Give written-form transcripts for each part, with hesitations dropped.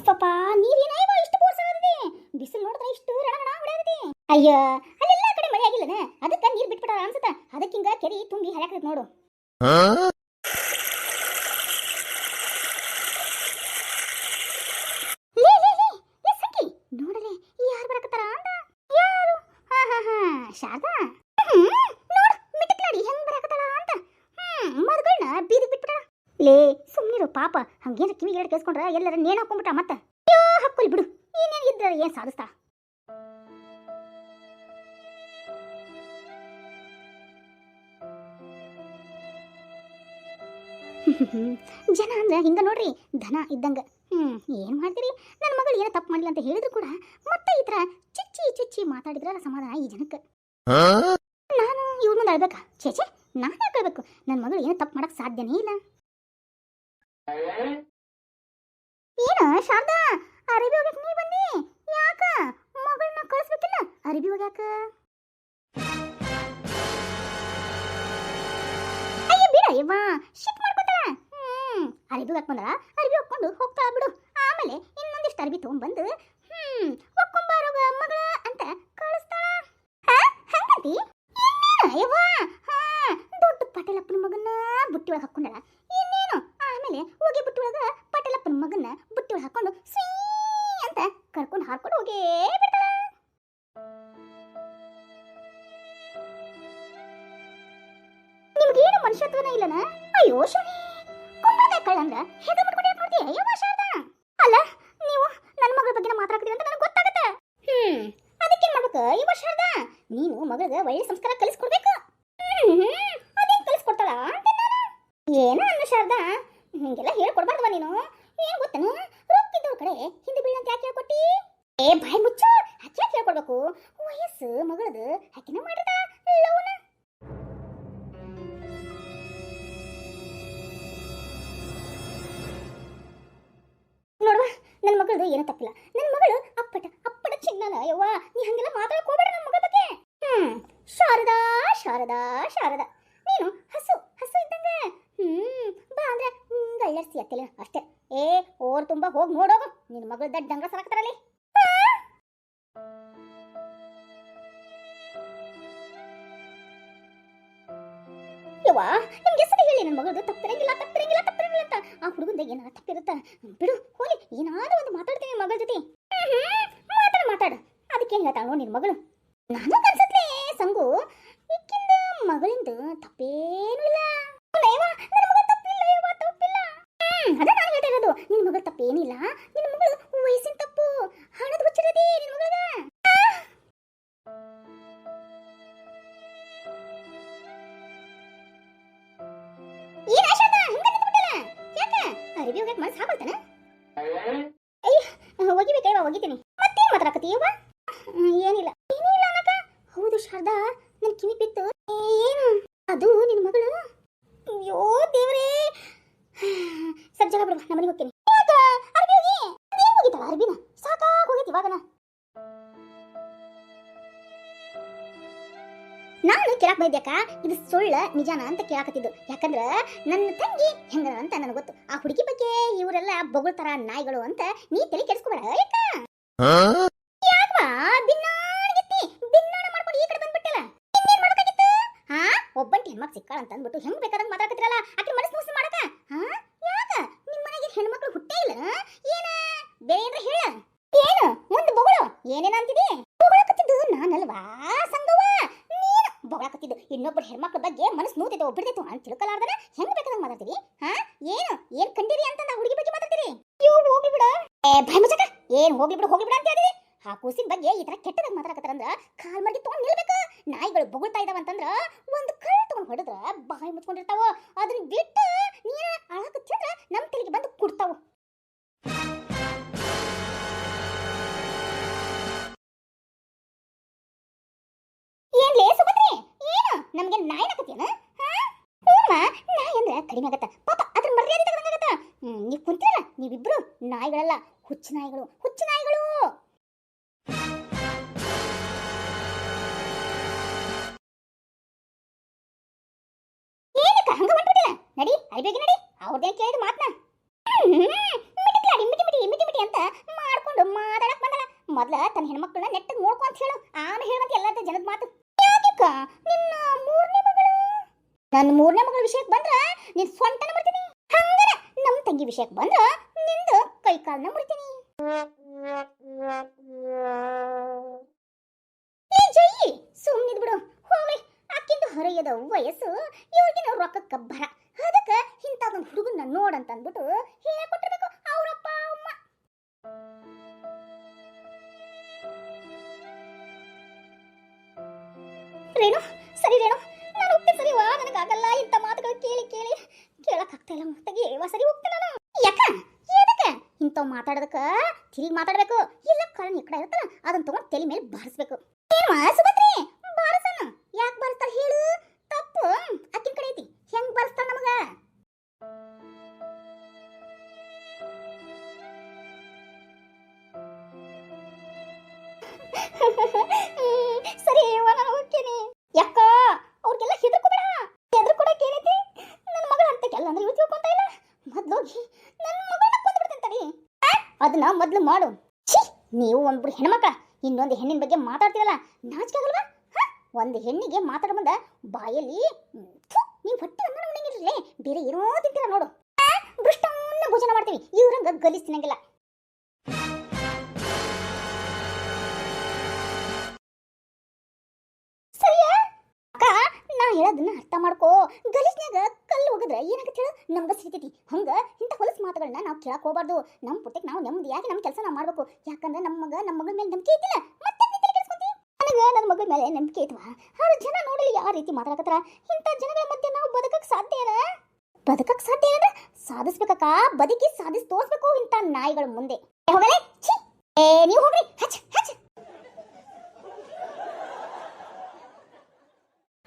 ಯಪ್ಪಪ್ಪ ನೀರೇನ ಇಷ್ಟು ಬೋರ್ಸಾಗದೆ ಬಿಸಿಲು ನೋಡಿದ್ರೆ ಇಷ್ಟು ರಣಗಣ ಹೊಡೆಯದೆ. ಅಯ್ಯ ಅಲ್ಲೆಲ್ಲ ಕಡೆ ಮಳೆ ಆಗಿಲ್ಲನ ಅದಕ್ಕೆ ನೀರು ಬಿಟ್ಬಿಟ್ಟಾರ ಅನ್ಸುತ್ತ. ಅದಕ್ಕಿಂಗ ಕೆರಿ ತುಂಬಿ ಹರಿಯಾಕತೈತಿ ನೋಡು. ನೋಡಲೆ ಯಾರು ಬರಕತ್ತಾರ ಅಂತ. ಯಾರು? ಹಾ ಹಾ ಹಾ ಶಾರದಾ. ನೋಡು ಮಿಟಕ್ಲಾಡಿ ಹೆಂಗ್ ಬರಕತ್ತಾಳ ಅಂತ. ಮದ್ಗಳನ್ನ ಬೀದಿ ಬಿಟ್ಬಿಟ್ಟಾಳ. ಲೇ ಸುಮ್ಮನಿರು ಪಾಪ. ಹಂಗೇನ ಕಿವಿಗೆ ಎರಡು ಕೇಳಿಸ್ಕೊಂಡ್ರ ಎಲ್ಲರ ನೇಣು ಹಾಕೊಂಡ್ಬಿಟ್ಟ ಮತ್ತ. ಅಯ್ಯೋ ಹಾಕೊಲ್ ಬಿಡು. ಏನೇನು ಇದ್ರ ಏನ್ ಸಾಧಿಸ್ತಾ. ಜನ ಅಂದ್ರೆ ಹಿಂಗ ನೋಡ್ರಿ ಧನ ಇದ್ದಂಗ. ಏನ್ ಮಾಡ್ತೀರಿ. ನನ್ನ ಮಗಳು ಏನೋ ತಪ್ಪು ಮಾಡಿಲ್ಲ ಅಂತ ಹೇಳಿದ್ರು ಕೂಡ ಮತ್ತೆ ಈ ತರ ಚಿಚ್ಚಿ ಚಿಚ್ಚಿ ಮಾತಾಡಿದ್ರಲ್ಲ ಸಮಾಧಾನ ಈ ಜನಕ್ಕೆ. ನಾನು ಇವ್ರ ಮುಂದೆ ಅಳ್ಬೇಕಾ? ಚೇಚೆ ನಾನು ಯಾಕೆ ಹೇಳ್ಬೇಕು? ನನ್ನ ಮಗಳು ಏನೋ ತಪ್ಪು ಮಾಡಕ್ ಸಾಧ್ಯನೇ ಇಲ್ಲ. ಏನು ಶಾರದಾ ಅರಿವಿ ಹೋಗಕ್ ನೀ ಬಂದಿ? ಯಾಕ ಮಗಳನ್ನ ಕಳಿಸ್ಬೇಕಿಲ್ಲ? ಅರಿವಿ ಹೋಗ್ಯಾಕ? ಅಯ್ಯ ಬಿಡ ಯವ್ವ ಶಿಟ್ ಮಾಡ್ಕೊತಾಳ. ಅರಿವಿ ಹೋಗಕ್ ಬಂದ್ರ ಅರಿವಿ ಹಾಕೊಂಡು ಹೋಗ್ತಾಳ ಬಿಡು. ಆಮೇಲೆ ಇನ್ನೊಂದಿಷ್ಟು ಅರಿವಿ ತಗೊಂಡ್ಬಂದು ಒಕ್ಕೊಂಬಾರೋಗ ಮಗಳ ಅಂತ ಕಳಿಸ್ತಾಳ. ಹಂಗಂತಿ ಯವ್ವ. ದೊಡ್ಡ ಪಟೇಲಪ್ಪನ ಮಗನ್ನ ಬುಟ್ಟಿ ಒಳಗೆ ಹಾಕೊಂಡಳ. ಇನ್ನೇನು ಆಮೇಲೆ ಹೋಗಿ ಬುಟ್ಟಿ ಒಳಗ ಪಟೇಲಪ್ಪನ ಮಗನ್ನ ಬುಟ್ಟಿ ಒಳಗೆ ಹಾಕೊಂಡು ಸೀ ಅಂತ ಕರ್ಕೊಂಡು ಹಾರ್ಕೊಂಡು ಹೋಗೇ ಬಿಡ್ತಾಳ. ನಿಮ್ಗೇನು ಮನುಷ್ಯತ್ವನೇ ಇಲ್ಲನ? ಅಯ್ಯೋ ಶನಿ ಕುಂಬಳಕಾಯಿ ಕಳ್ಳಂದ್ರ ಹೇಗೆ ಮಾಡ್ಕೊಂಡು ಯಾಕೆ ನೋಡ್ತೀಯ ಯವ್ವ ಶಾರದಾ? ಅಲ್ಲ ನೀವು ನನ್ನ ಮಗಳ ಬಗ್ಗೆ ಮಾತಾಡ್ತೀರಿ ಅಂತ ನನಗೆ ಗೊತ್ತಾಗತ್ತೆ. ಅದಕ್ಕೇನ್ ಮಾಡ್ಬೇಕು ಯವ್ವ ಶಾರದಾ? ನೀನು ಮಗಳಿಗೆ ಒಳ್ಳೆ ಸಂಸ್ಕಾರ ಕಲಿಸ್ಕೊಡ್ಬೇಕು. ಅದೇನ್ ಕಲಿಸ್ಕೊಡ್ತಾಳ ಅಂತ ನಾನು ಏನ ಅನ್ನು ಶಾರದಾ. ಹಿಂಗೆಲ್ಲ ಹೇಳ್ಕೊಡ್ಬಾರ್ದವ ನೀನು. ಏನ್ ಗೊತ್ತೇನು ರೊಕ್ಕಿದ್ದವ್ರ ಕಡೆ ಹಿಂದೆ ಬೀಳಂತ ಯಾಕೆ ಹೇಳ್ಕೊಟ್ಟಿ? ಏ ಬಾಯ್ ಮುಚ್ಚು. ಯಾಕೆ ಯಾಕೆ ಹೇಳ್ಕೊಡ್ಬೇಕು? ವಯಸ್ಸು ಮಗಳದು ಹಾಕಿನ ಮಾಡಿದ ಲವನ. ನೋಡುವ ನನ್ನ ಮಗಳದು ಏನೂ ತಪ್ಪಿಲ್ಲ. ನನ್ನ ಮಗಳು ಅಪ್ಪಟ ಚಿನ್ನನ ಯವ್ವ. ನೀ ಹಂಗೆಲ್ಲ ಮಾತಾಡಕ್ ಹೋಗ್ಬೇಡ ನನ್ನ ಮಗಳ ಬಗ್ಗೆ. ಶಾರದಾ ಶಾರದಾ ಶಾರದಾ ನೀನು ಹಸು ಹಸು ಇದ್ದಂಗ. ಬಾ ಅಂದ್ರೆ ಗಳ್ಳರ್ಸಿ ಅತ್ತಿಲ್ಲ ಅಷ್ಟೇ. ಏ ಓರ್ ತುಂಬಾ ಹೋಗಿ ನೋಡೋಗು. ನಿನ್ನ ಮಗಳ ದಡ್ಡ ಡಂಗ ಸರಾಕ್ತಾರಲ್ಲಿ. ಯವ್ವ ನಿಮ್ಗೆ ಸರಿ ಹೇಳಿ ನನ್ನ ಮಗಳದು ತಪ್ಪಿರಂಗಿಲ್ಲ ತಪ್ಪಿರಂಗಿಲ್ಲ ತಪ್ಪಿರಂಗಿಲ್ಲ ಅಂತ. ಆ ಹುಡುಗಂದ ಏನಾರ ತಪ್ಪಿರುತ್ತ ಬಿಡು. ಹೋಲಿ ಏನಾದ್ರೂ ಒಂದು ಮಾತಾಡ್ತೀನಿ ಮಗಳ ಜೊತೆ. ಮಾತಾಡು. ಅದಕ್ಕೇನು ಹೇಳ್ತಾಳ ನೋಡಿ ನಿನ್ನ ಮಗಳು. ನಾನು ಅನ್ಸತ್ಲೆ ಸಂಗು ಈಕಿಂದ ಮಗಳಿಂದ ತಪ್ಪೇನು ಇಲ್ಲ. ನನ್ನ ಮಗಳ ತಪ್ಪಿಲ್ಲ ಯವ್ವ ತಪ್ಪಿಲ್ಲ. ಅದ ನಾನು ಹೇಳ್ತಾ ಇರೋದು. ನಿನ್ನ ಮಗಳ ತಪ್ಪೇನಿಲ್ಲ. ನಿನ್ನ ಮಗಳು ವಯಸ್ಸಿನ ತಪ್ಪು ಹಣದ ಹುಚ್ಚಿರದಿ ನಿನ್ನ ಮಗಳದ. ಏನ್ ಆಶಾದ ಹಿಂಗ ನಿಂತ್ಬಿಟ್ಟಲ್ಲ ಯಾಕ? ಅರಿವಿ ಹೋಗಕ್ ಮನಸ್ಸು ಹಾಕೊಳ್ತಾನ? ಅಯ್ಯ ಒಗಿಬೇಕಯ್ಯವ ಒಗಿತೀನಿ. ಮತ್ತೇನ್ ಮಾತಾಡಕತ್ತೀಯವ್ವ? ಏನಿಲ್ಲ ಏನಿಲ್ಲ ಅನ್ನಕ. ಹೌದು ಶಾರದಾ ನನ್ನ ಕಿವಿ ಬಿತ್ತು. ಏನು ಅದು ನಿನ್ನ ಮಗಳು? ಅಯ್ಯೋ ದೇವರೇ ಸರ್ ಜಾಗ ಬಿಡುವ ನಮ್ಮನೆಗೆ ಹೋಗ್ತೀನಿ. ಯಾಕ ಅರ್ಬಿ ಹೋಗಿ ಅದೇನು ಹೋಗಿತ್ತಲ್ಲ ಅರ್ಬಿನ ಸಾಕಾಗಿ ಹೋಗೈತಿ ಇವಾಗನ. ನಾನು ಕೇಳಕ್ ಬಂದಿದ್ಯಾಕ ಇದು ಸುಳ್ಳ ನಿಜಾನ ಅಂತ ಕೇಳಾಕತ್ತಿದ್ದು. ಯಾಕಂದ್ರ ನನ್ನ ತಂಗಿ ಹೆಂಗ ಅಂತ ನನಗೆ ಗೊತ್ತು. ಆ ಹುಡುಗಿ ಬಗ್ಗೆ ಇವರೆಲ್ಲ ಬೊಗಳ್ತಾರ ನಾಯಿಗಳು ಅಂತ ನೀ ತಲೆ ಕೆಡಿಸ್ಕೋಬೇಡ. ಯಾಕ ಯಾಕವಾ ಬಿನ್ನಾಣ ಮಾಡ್ಕೊಂಡು ಈ ಕಡೆ ಬಂದ್ಬಿಟ್ಟಲ್ಲ. ಇನ್ನೇನ್ ಮಾಡಕಾಗಿತ್ತು? ಒಬ್ಬಂಟಿ ಹೆಣ್ಮಕ್ ಸಿಕ್ಕಾಳ ಅಂತ ಅಂದ್ಬಿಟ್ಟು ಹೆಂಗ್ ಬೇಕಾದಂಗ್ ಮಾತಾಡ್ತಿರಲ್ಲ. ಆಕೆ ಮನಸ್ಸು ಮೋಸ ಮಾಡಕ. ಯಾಕ ನಿಮ್ಮ ಮನೆಗೆ ಹೆಣ್ಮಕ್ಳು ಹುಟ್ಟೇ ಇಲ್ಲ ಏನ? ಬೇರೆ ಏನ್ರ ಹೇಳ. ಏನು ಮುಂದೆ ಬೊಗಳು ಏನೇನ ಅಂತಿದೆ? ಬೊಗಳಕತ್ತಿದ್ದು ನಾನಲ್ವಾ ಸಂಗವ್ವ. ನೀನು ಬೊಗಳಕತ್ತಿದ್ದು ಇನ್ನೊಬ್ಬರ ಹೆಣ್ಮಕ್ಳ ಬಗ್ಗೆ ಮನಸ್ಸು ನೋತಿತ್ತು ಒಬ್ಬಿಡ್ತಿತ್ತು ಅಂತ ತಿಳ್ಕೊಲಾರ್ದನ ಹೆಂಗ್ ಬೇಕಾದಂಗ್ ಮಾತಾಡ್ತೀರಿ? ಏನ್ ಕಂಡಿರಿ ಅಂತ ನಾ ಹುಡುಗಿ ಬಗ್ಗೆ ಮಾತಾಡ್ತೀರಿ? ಹೋಗ್ಲಿ ಬಿಡ. ಭಯ ಮುಚ್ಚಕ. ಏನ್ ಹೋಗ್ಲಿ ಬಿಡು ಅಂತ ಹೇಳಿದ್ರಿ. ಆ ಕೂಸಿನ ಬಗ್ಗೆ ಈ ತರ ಕೆಟ್ಟದಾಗ ಮಾತಾಡಕತ್ತಾರಂದ್ರ ಕಾಲ್ ಮರ್ಗಿ ತಗೊಂಡ್ ನಿಲ್ಬೇಕು. ನಾಯಿಗಳು ಬೊಗಳ್ತಾ ಇದಾವಂತಂದ್ರ ಒಂದು ಕಳ್ಳ ತಗೊಂಡ್ ಹೊಡೆದ್ರ ಬಾಯಿ ಮುಚ್ಕೊಂಡಿರ್ತಾವ. ಅದನ್ನ ಬಿಟ್ಟು ನೀನ ಅಳಕತ್ತಿದ್ರ ನಮ್ ತಲೆಗೆ ಬಂದು ಕುಡ್ತಾವ. ಏನ್ ಲೇ ಸುಭದ್ರಿ ಏನು ನಮ್ಗೆ ನಾಯಿ ನಾಕತ್ತೇನ? ನಾಯಿ ಅಂದ್ರ ಕಡಿಮೆ ಆಗತ್ತ ಪಾಪ. ಅದ್ರ ಮರ್ಯಾದೆ ತಗದಂಗಾಗತ್ತ. ನೀವ್ ಕುಂತಿರಲ್ಲ ನೀವಿಬ್ರು ನಾಯಿಗಳಲ್ಲ ಹುಚ್ಚು ನಾಯಿಗಳು. ಏನಕ್ಕ ಹಂಗ ಮಾಡ್ಬಿಟ್ಟಿಲ್ಲ? ನಡಿ ಅರಿಬೇಗಿ ನಡಿ. ಅವ್ರದೇನ್ ಕೇಳಿದ ಮಾತನ್ನ ಮಿಟಿ ಅಂತ ಹೆಣ್ಮಕ್ಳನ್ನ ನೆಟ್ಟಗೆ ನೋಡ್ಕೊ ಅಂತ ಹೇಳು. ಆಮೇಲೆ ಹೇಳುವಂತ ಎಲ್ಲ ಜನದ ಮಾತು. ಯಾಕ ನಿನ್ನ ಮೂರನೇ ಮಗಳು, ನನ್ನ ಮೂರನೇ ಮಗಳ ವಿಷಯಕ್ಕೆ ಬಂದ್ರ ನಿನ್ ಸೊಂಟನ ಮುರಿತೀನಿ. ಹಂಗರ ನಮ್ಮ ತಂಗಿ ವಿಷಯಕ್ಕೆ ಬಂದ್ರ ನಿಂದು ಕೈ ಕಾಲನ್ನ ಮುರಿತೀನಿ. ಜೈ ಸುಮ್ಮನಿದ್ ಬಿಡು ಹೋಗ್ಲಿ. ಆಕಿಂದು ಹೊರೆಯದ ವಯಸ್ಸು, ಇವ್ರಿಗಿನ ರೊಕ್ಕಕ್ಕ ಬರ. ಅದಕ್ಕ ಇಂಥದೊಂದು ಹುಡುಗನ್ನ ನೋಡಂತ ಅಂದ್ಬಿಟ್ಟು ಹೇಳ್ಕೊಟ್ಟಿರ್ಬೇಕು ಅವ್ರಪ್ಪ ಅಮ್ಮ. ರೇಣು ಸರಿ ರೇಣು, ನಾನು ಹೋಗ್ತೀನಿ ಸರಿವಾ. ನನಗಾಗಲ್ಲ ಇಂಥ ಮಾತುಗಳು ಕೇಳಿ ಕೇಳಿ ಕೇಳಕ್ಕಾಗ್ತಾ ಇಲ್ಲ. ಮುಕ್ತಾಗಿ ಸರಿ ಹೋಗ್ತೀನಿ ನಾನು. ಯಾಕ ಏನಕ್ಕೆ ಇಂಥವ್ ಮಾತಾಡೋದಕ್ಕ ತಿರುಗಿ ಮಾತಾಡ್ಬೇಕು. ಇಲ್ಲ ಕಾರಣ ಈ ಕಡೆ ಇರುತ್ತಲ್ಲ ಅದನ್ನ ತಗೊಂಡು ತಲೆ ಮೇಲೆ ಬಾರಿಸ್ಬೇಕು. ಸುಭದ್ರಿ ಬಾರಸನ ಯಾಕೆ ಬಾರಿಸ್ತಾರ ಹೇಳು? ತಪ್ಪು ಅಕ್ಕಿನ ಕಡೆ ಐತಿ. ಹೆಂಗ್ ಬಾರಿಸ್ತಾರ ನಮಗ? ಸರಿ ನಾನು ಹೋಗ್ತೀನಿ. ಯಾಕ ಅವ್ರಿಗೆಲ್ಲ ಹೆದರ್ಕೋಬೇಡ. ಹೆದರ್ಕೊಡಕ್ಕೆ ಏನೈತಿ? ನನ್ನ ಮಗಳ ಅಂತ ಕೆಲ್ಲ ಅಂದ್ರೆ ಇವ್ ತಿಳ್ಕೊಂತ ಇಲ್ಲ. ಮೊದ್ಲೋಗಿ ನನ್ನ ಮಗಳನ್ನ ಕೊಂದ್ಬಿಡ್ತೇನೆ ತಡಿ. ಅದನ್ನ ಮೊದ್ಲು ಮಾಡು. ನೀವು ಒಂದ್ಬಿಡು ಹೆಣ್ಮಕ್ಳ ಇನ್ನೊಂದು ಹೆಣ್ಣಿನ ಬಗ್ಗೆ ಮಾತಾಡ್ತೀರಲ್ಲ, ನಾಚಿಕೆ ಆಗಲ್ವಾ? ಒಂದು ಹೆಣ್ಣಿಗೆ ಮಾತಾಡೋ ಮುಂದೆ ಬಾಯಲ್ಲಿ ನೀವು ಹೊಟ್ಟೆ ಅನ್ನ ಉಣಂಗಿರ್ಲಿ, ಬೇರೆ ಏನೋ ತಿಂತೀರ ನೋಡು. ಬೃಷ್ಟನ್ನ ಭೋಜನ ಮಾಡ್ತೀವಿ, ಇವ್ರಂಗ ಗಲೀಜ್ ತಿನ್ನಂಗಿಲ್ಲ. ಸರಿಯಾ ಅಕ್ಕ? ನಾ ಹೇಳೋದನ್ನ ಅರ್ಥ ಮಾಡ್ಕೋ. ಗಲೀಜ್ನಾಗ ಕಲ್ಲು ಹೋಗಿದ್ರೆ ಏನಾಗತ್ತೆ ಹೇಳು? ನಮ್ಗ ಸಿಗ್ತೈತಿ. ಹಂಗ ಇಂಥ ಹೊಲಸು ಮಾತುಗಳನ್ನ ನಾವು ಕೇಳಕ್ ಹೋಗ್ಬಾರ್ದು. ನಮ್ಮ ಪುಟ್ಟಕ್ಕೆ ನಾವು ನೆಮ್ಮದಿಯಾಗಿ ನಮ್ಮ ಕೆಲಸ ನಾವು ಮಾಡ್ಬೇಕು. ಯಾಕಂದ್ರೆ ನಮ್ಮ ಮಗಳ ಮೇಲೆ ನಂಬಿಕೆ ಐತಿಲ್ಲ. ಮತ್ತೆ ನನಗೆ ನನ್ನ ಮಗಳ ಮೇಲೆ ನಂಬಿಕೆ ಐತವಾ? ಆದ್ರೆ ಜನ ನೋಡಲಿ ಯಾವ ರೀತಿ ಮಾತಾಡಕತ್ತಾರ. ಇಂಥ ಜನಗಳ ಮಧ್ಯೆ ನಾವು ಬದುಕಕ್ಕೆ ಸಾಧ್ಯ ಏನ? ಬದುಕಕ್ಕೆ ಸಾಧ್ಯ ಏನಂದ್ರೆ ಸಾಧಿಸ್ಬೇಕಕ್ಕ. ಬದುಕಿ ಸಾಧಿಸಿ ತೋರಿಸ್ಬೇಕು ಇಂಥ ನಾಯಿಗಳ ಮುಂದೆ. ಹೋಗಲೇ ನೀವು ಹೋಗ್ರಿ. ಹಚ್ ಹಚ್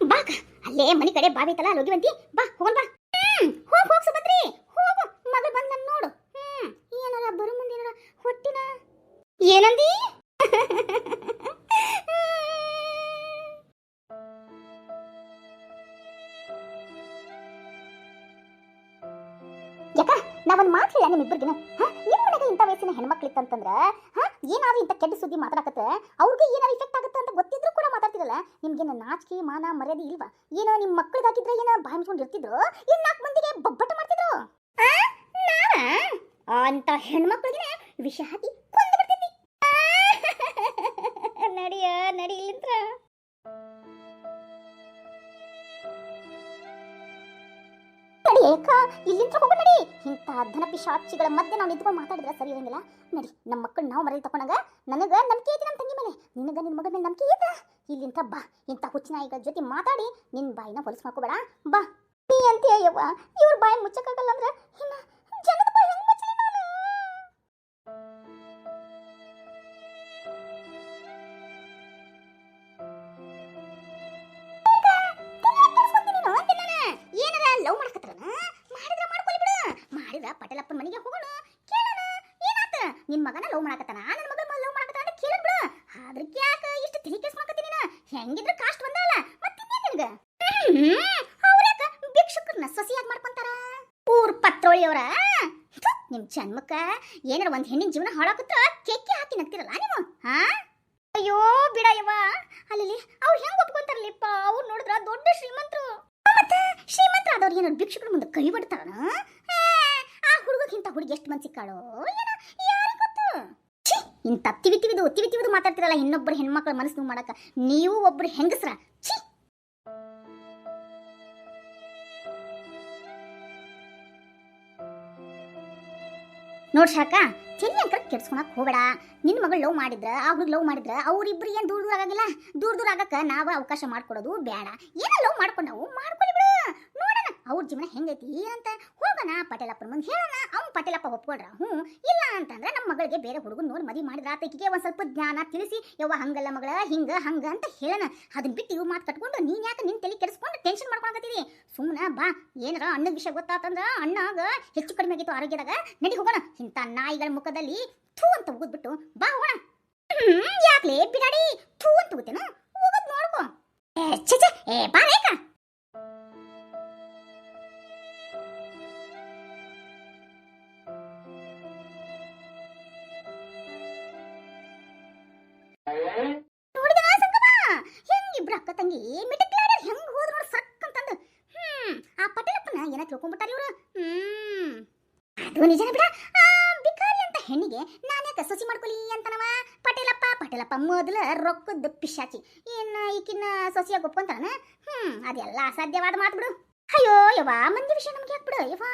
ಬಾಕ ಅಲ್ಲೇ ಮನಿ ಕಡೆ ಬಾವಿ ಐತಲ್ಲ, ಅಲ್ಲಿ ಹೋಗಿವಂತಿ. ಬಾ ಹೋಗೋಣ ಬಾ. ಹೋಗ್ ಸುಭದ್ರಿ ಹೋಗು. ಮಗಳು ಬಂದ್ ನನ್ನ ನೋಡು. ಏನಾರ ಬರು ಮುಂದೆ ಏನಾರ ಹೊಟ್ಟಿನ ಏನಂದಿ? ಯಾಕ ನಾವೊಂದು ಮಾತು ಹೇಳ ನಿಮ್ಮಿಬ್ಬರಿಗಿನ. ನಿಮ್ಮ ಮನೆಗೆ ಇಂಥ ವಯಸ್ಸಿನ ಹೆಣ್ಮಕ್ಳಿತ್ತಂತಂದ್ರ ಏನಾದ್ರು ಇಂಥ ಕೆಟ್ಟ ಸುದ್ದಿ ಮಾತಾಡಕತ್ತೆ ಅವ್ರಿಗೆ ಏನಾದ್ರು ಇಫೆಕ್ಟ್ ಆಗುತ್ತೆ ಅಂತ ಗೊತ್ತಿದ್ರು ಕೂಡ ಮಾತಾಡ್ತಿರಲ್ಲ. ನಿಮ್ಗೇನು ನಾಚಿಕೆ ಮಾನ ಮರ್ಯಾದೆ ಇಲ್ವಾ? ಏನೋ ನಿಮ್ಮ ಮಕ್ಕಳಿಗಾಕಿದ್ರೆ ಏನೋ ಬಾಯಿ ಮುಚ್ಕೊಂಡು ಇರ್ತಿದ್ರು, ಇನ್ನು 4 ಮಂದಿಗೆ ಬಬ್ಬಟ ಮಾಡ್ತಿದ್ರು. ಅಂತ ಹೆಣ್ಮಕ್ಳಿಗೆ ವಿಷ ಹಾಕಿ ಕೊಂದು ಬಿಡ್ತಿದ್ದಿ. ನಡಿಯ ನಡಿ ಇಲ್ಲಿಂದ್ರ. ನಡಿ ಏಕ ಇಲ್ಲಿಂದ ಹೋಗು ನಡಿ. ಇಂಥ ಧನ ಪಿಶಾಚಿಗಳ ಮಧ್ಯೆ ನಾವು ನಿಂತ್ಕೊಂಡು ಮಾತಾಡಿದ್ರೆ ಸರಿ ಇರಂಗಿಲ್ಲ. ನಡಿ, ನಮ್ಮ ಮಕ್ಕಳು ನಾವು ಮರಳಿ ತಕೊಂಡಾಗ ನನಗ ನಂಬಿಕೆ ಐತಿ ನಮ್ಮ ತಂಗಿ ಮೇಲೆ, ನಿನಗ ನಿನ್ನ ಮಗಳ ಮೇಲೆ ನಂಬಿಕೆ ಐತ. ಇಲ್ಲಿಂದ ಬಾ. ಇಂಥ ಹುಚ್ಚಿನ ಈಗ ಜೊತೆ ಮಾತಾಡಿ ನಿನ್ನ ಬಾಯಿನ ಹೊಲಸು ಮಾಡ್ಕೋಬೇಡ. ಬಾ ನೀ ಅಂತ ಅಯ್ಯವ್ವ. ಇವ್ರ ಬಾಯಿ ಮುಚ್ಚಕ್ಕಾಗಲ್ಲ ಅಂದ್ರೆ ಇನ್ನ ಜನದ ಬಾಯಿ ಹೆಂಗ್ ಮುಚ್ಚಲಿ ನಾನು? ಏನಾರ ಲವ್ ಮಾಡಕತ್ತಾರ ಮಾಡಿದ್ರ ಮಾಡ್ಕೊಳ್ಳಿ ಬಿಡು. ಮಾಡಿದ್ರ ಪಟೇಲಪ್ಪನ ಮನೆಗೆ ಹೋಗೋಣ, ಕೇಳೋಣ ಏನಾತ. ನಿನ್ ಮಗನ ಲವ್ ಮಾಡಕತ್ತಾನ, ನನ್ನ ಮಗಳ ಲವ್ ಮಾಡಕತ್ತಾನ ಅಂತ ಕೇಳೋಣ ಬಿಡು. ಆದ್ರಕ್ಕೆ ಯಾಕ ಇಷ್ಟು ತಿಳಿ ಕೇಸ್ ಮಾಡಕತ್ತೀನಿ? ಹೆಂಗಿದ್ರ ಕಾಸ್ಟ್ ಬಂದಲ್ಲ ಮತ್ತಿನ್ನೇನ್ ನಿನಗ? ಅವ್ರ್ಯಾಕ ಭಿಕ್ಷುಕರನ್ನ ಸೊಸೆಯಾಗಿ ಮಾಡ್ಕೊಂತಾರ? ಊರ್ ಪತ್ರೋಳಿಯವರ ನಿಮ್ ಜನ್ಮಕ್ಕ ಏನಾರ ಒಂದ್ ಹೆಣ್ಣಿನ ಜೀವನ ಹಾಳಾಕತ್ತ ಕೆಕ್ಕೆ ಹಾಕಿ ನಗ್ತಿರಲ್ಲ ನೀವು. ಅಯ್ಯೋ ಬಿಡಯ್ಯವ. ಅಲ್ಲಿ ಅವ್ರು ಹೆಂಗ್ ಒಪ್ಕೊಂತಾರಲ್ಲಿಪ್ಪ? ಅವ್ರು ನೋಡಿದ್ರ ದೊಡ್ಡ ಶ್ರೀಮಂತರು. ಮತ್ತೆ ಶ್ರೀಮಂತ ಆದವ್ರು ಏನಾದ್ರು ಭಿಕ್ಷುಕರ ಮುಂದೆ ಕೈ ಬಿಡ್ತಾರ? ಆ ಹುಡುಗಕ್ಕಿಂತ ಹುಡುಗಿ ಎಷ್ಟು ಮನ್ಸಿ ಕಾಳೋ ಏನ ಯಾರಿಗೆ ಗೊತ್ತು? ಇಂಥ ತಿವಿತಿವಿದು ಮಾತಾಡ್ತಿರಲ್ಲ ಇನ್ನೊಬ್ಬರು ಹೆಣ್ಮಕ್ಳ ಮನಸ್ಸು ಮಾಡಕ. ನೀವು ಒಬ್ರು ಹೆಂಗಸ್ರ. ನೋಡ್ ಶಾಕ, ಚೆನ್ನಿ ಅಂಕಲ್ ಕೆಡ್ಸ್ಕೊಳಕ್ ಹೋಗಬೇಡ. ನಿನ್ನ ಮಗಳು ಲವ್ ಮಾಡಿದ್ರ ಆ ಹುಡುಗ ಲವ್ ಮಾಡಿದ್ರ ಅವ್ರಿಬ್ರು ಏನ್ ದೂರ ಆಗಂಗಿಲ್ಲ. ದೂರ ಆಗಕ್ಕ ನಾವ ಅವಕಾಶ ಮಾಡ್ಕೊಡೋದು ಬೇಡ. ಏನೋ ಲವ್ ಮಾಡ್ಕೊಂಡವು ಮಾಡ್ಕೊಳ್ಳಿ ಬಿಡು. ನೋಡೋಣ ಅವ್ರ ಜೀವನ ಹೆಂಗೈತಿ ಅಂತ. ಹೋಗೋಣ ಪಟೇಲಪ್ಪನ ಮುಂದೆ ಹೇಳೋಣ. ಅವ್ನು ಪಟೇಲಪ್ಪ ಒಪ್ಕೊಡ್ರ ಇಲ್ಲ ಅಂತಂದ್ರೆ ನಮ್ಮ ಮಗಳಿಗೆ ಬೇರೆ ಹುಡುಗನ ನೋಡಿ ಮದುವೆ ಮಾಡಿದ್ರ ಆತಕಿಗೆ ಒಂದ್ ಸ್ವಲ್ಪ ಜ್ಞಾನ ತಿಳಿಸಿ ಯವ್ವ ಹಂಗಲ್ಲ ಮಗಳ ಹಿಂಗ ಹಂಗ ಅಂತ ಹೇಳೋಣ. ಅದನ್ನ ಬಿಟ್ಟು ಇವ್ ಮಾತು ಕಟ್ಕೊಂಡು ನೀನ್ ಯಾಕೆ ನಿನ್ ತಲೆ ಕೆಡಿಸ್ಕೊಂಡು ಟೆನ್ಷನ್ ಮಾಡ್ಕೊಳಕತ್ತೀರಿ? ಸುಮ್ಮನೆ ಬಾ. ಏನಾರ ಅಣ್ಣನ ವಿಷಯ ಗೊತ್ತಾತಂದ್ರ ಅಣ್ಣಾಗ ಹೆಚ್ಚು ಕಡಿಮೆ ಆಗಿತ್ತು ಆರೋಗ್ಯದಾಗ. ನಡಿ ಹೋಗೋಣ. ಇಂಥ ನಾಯಿಗಳ ಮುಖದಲ್ಲಿ ಥೂ ಅಂತ ಉಗಿದ್ಬಿಟ್ಟು ಬಾ ಹೋಗೋಣ. ಯಾಕ್ಲೇ ಬಿಡಾಡಿ ಥೂ ಅಂತ ಉಗುತ್ತೇನು? ಹೋಗೋದ್ ನೋಡ್ಕೊ. ಬಾ ರೇಖಾ. ಮಾಡ್ತಾರ ಇವ್ರು. ಅದು ನಿಜನೇ ಬಿಡ. ಬಿಕಾರಿ ಅಂತ ಹೆಣ್ಣಿಗೆ ನಾನ್ಯಾಕೆ ಸೊಸಿ ಮಾಡ್ಕೊಲಿ ಅಂತನವ ಪಟೇಲಪ್ಪ ಮೊದಲ ರೊಕ್ಕದ ಪಿಶಾಚಿ. ಇನ್ನು ಈಕಿನ ಸೊಸಿಯಾಗಿ ಒಪ್ಕೊಂತಾನ. ಅದೆಲ್ಲ ಅಸಾಧ್ಯವಾದ ಮಾತು ಬಿಡು. ಅಯ್ಯೋ ಯವ್ವ, ಮಂದಿ ವಿಷಯ ನಮ್ಗೆ ಯಾಕೆ ಬಿಡು ಯವ್ವ.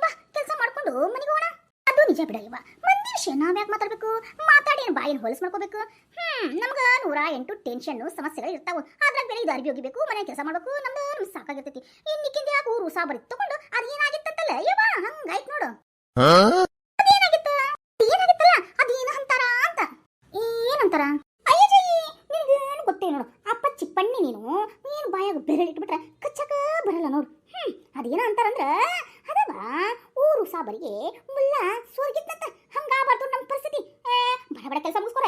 ಬಾ ಕೆಲಸ ಮಾಡ್ಕೊಂಡು ಮನೆಗೆ ಹೋಗೋಣ. ಅದು ನಿಜ ಬಿಡ ಯವ್ವ, ಮಂದಿ ವಿಷಯ ನಾವ್ಯಾಕೆ ಮಾತಾಡ್ಬೇಕು? ಮಾತಾಡಿ ಬಾಯಿನ ಹೊಲಸು ಮಾಡ್ಕೋಬೇಕು. ನಮ್ಗ 108 ಟೆನ್ಷನ್ ಸಮಸ್ಯೆಗಳು ಇರ್ತಾವ. ಅದ್ರಾಗ ಬೇರೆ ಇದು ಅರ್ಬಿ ಹೋಗಿಬೇಕು, ಮನೆ ಕೆಲಸ ಮಾಡ್ಬೇಕು, ನಮ್ಗೆ ಸಾಕಾಗಿರ್ತೈತಿ. ಇನ್ನಿಕ್ಕಿಂದ ಯಾಕೆ ಊರು ಸಾಬರಿ ತಗೊಂಡು ಅದು ಏನಾಗಿತ್ತಂತಲ್ಲ ಯವ್ವ, ಹಂಗಾಯ್ತು ನೋಡು. ಅದೇನಾಗಿತ್ತಲ್ಲ ಅದೇನು ಅಂತಾರ ಅಂತ. ಏನಂತಾರ? ಅಯ್ಯಜಿ, ನಿನಗೇನು ಗೊತ್ತೇ ನೋಡು. ಅಪ್ಪ ಚಿಪ್ಪಣ್ಣಿ ನೀನು ಬಾಯಾಗ ಬೆರಳಿಟ್ಬಿಟ್ರೆ ಕಚ್ಚಕ ಬರಲ್ಲ ನೋಡು. ಅದೇನ ಅಂತಾರಂದ್ರ ಅದವ ಊರು ಸಾಬರಿಗೆ ಮುಲ್ಲ ಸೋರ್ಗಿತ್ತಂತ. ಹಂಗಾಗ್ಬಾರ್ದು ನಮ್ಮ ಪರಿಸ್ಥಿತಿ. ಬಡ ಕೆಲಸ ಮುಗಿಸ್ಕೊರ.